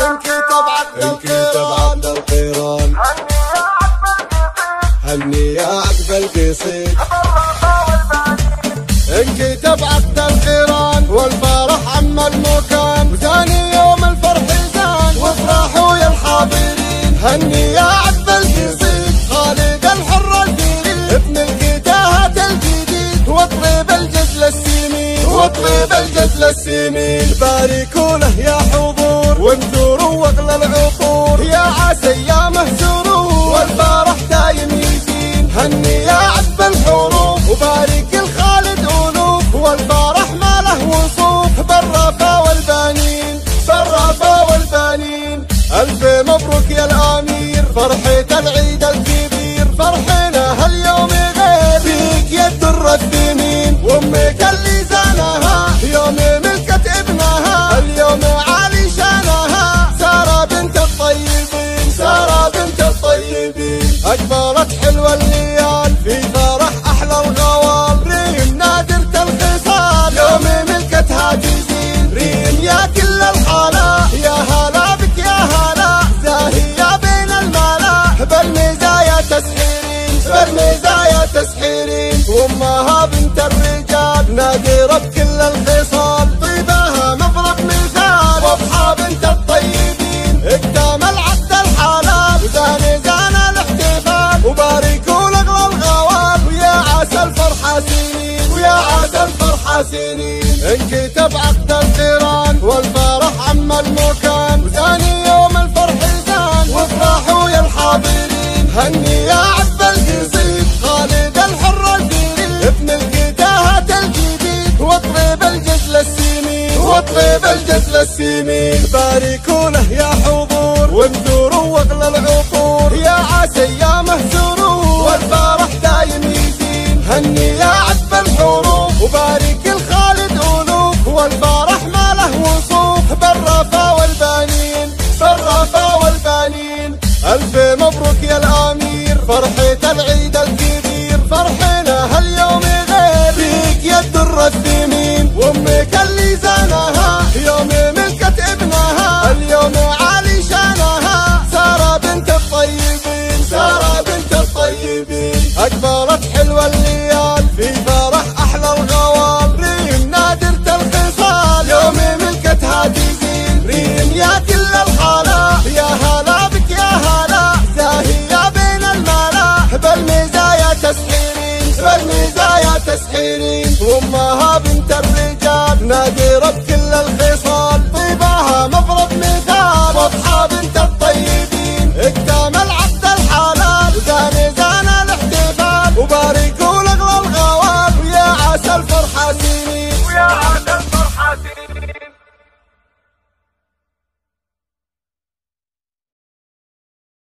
انكتب عقد القيران هني يا عقب القصيد انكتب عقد القيران والفرح عم المكان وثاني يوم الفرح زان وافرحوا يا الحاضرين هني يا عقب القصيد خالد الحر الفيري ابن الكتاهة الجديد واطرب الجزل السمين باركوا له يا حضور وانثروا واغلى العطور يا عسى ايامه سرور والفرح دايم يزين هني يا عذب الحروف وبارك الخالد الوف والفرح ما له وصوف بالرفا والبنين الف مبروك يا الامير فرحة العيد الكبير فرحنا هاليوم غير فيك يا الدر الثمين وامك اللي زانها يوم ملكت ابنها اليوم عالي شانها سارة بنت الطيبين اجبرت حلوة الليال في فرح احلى الغوال ريم نادرة الخصال يوم ملكتها تزين ريم يا كل الحالة يا هلا بك يا هلا زاهية بين الملا بالمزايا تسحيرين وامها بنت الرجال نادرة بكل الخصال طيبها مفرق مثال واضحى بنت الطيبين اكتمل عقد الحلال زان الاحتفال وباركوا لاغلى الغوال ويا عسى الفرحة سنين انكتب عقد القيران والفرح عم المكان وثاني يوم الفرح زان وافرحوا يا الحاضرين هني يا عذب القصيد خالد الحر الفيري ابن الكتاهة الجديد واطرب الجزل السمين باركوا له يا حضور وانثروا واغلى العطور يا عسى ايامه سرور والفرح دايم يزين هني يا عذب الحروف وبارك الخالد الوف والفرح ما له وصوف بالرفا والبنين الف مبروك يا الامير فرحة العيد الكبير فرحنا هاليوم غير فيك يا الدر الثمين وامك اللي زانها يوم ملكت ابنها اليوم عالي شانها سارة بنت الطيبين اجبرت حلوة الليال في فرح احلى الغوال ريم نادرة الخصال يوم ملكتها تزين ريم يا كل الحالة يا هلا بك يا هلا زاهية بين الملا بالمزايا تسحيرين وامها بنت الرجال نادرة بكل الخصال طيبها مفرق مثال واضحى بنت